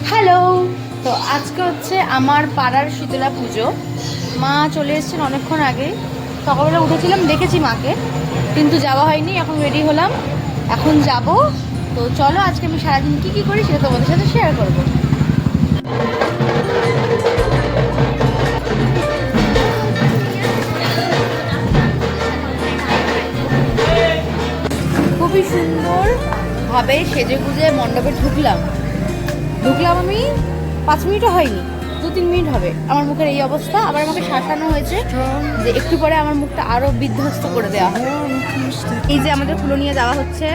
Hello. তো আজকে হচ্ছে আমার পাড়ার শীতলা পুজো। মা চলে এসেছেন অনেকক্ষণ আগে। সকালবেলা উঠেছিলাম, দেখেছি মাকে, কিন্তু যাওয়া হয়নি। এখন রেডি হলাম, এখন যাব। তো চলো আজকে আমি সারাদিন কী কী করি সেটা তোমাদের সাথে শেয়ার করব। খুবই সুন্দরভাবে সেজে গুজে মণ্ডপে ঢুকলাম আমি 5 মিনিটও হয়নি, 2-3 মিনিট হবে। আমার মুখের এই অবস্থা। আবার আমাকে শাসানো হয়েছে যে একটু পরে আমার মুখটা আরো বিধ্বস্ত করে দেওয়া হবে। এই যে আমাদের ফুলো নিয়ে যাওয়া হচ্ছে।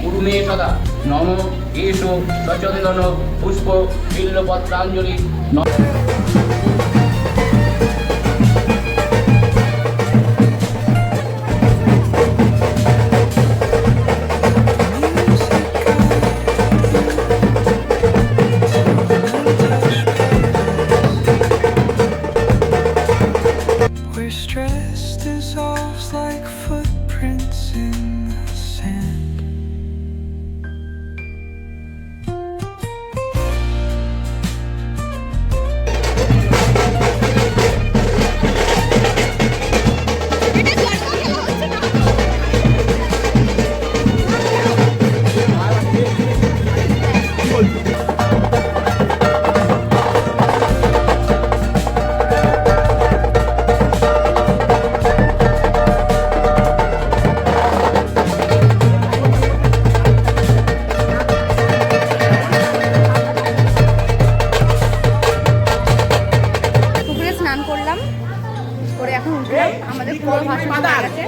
কুরুমে সদা নম এষো সচন্দন পুষ্প বিল্লপত্রাঞ্জলি। Where stress dissolves like footprints in the sand. পুকুরে স্নান করলাম, করে এখন উঠলাম। আমাদের পুরো ভাষণ হয়ে গেছে।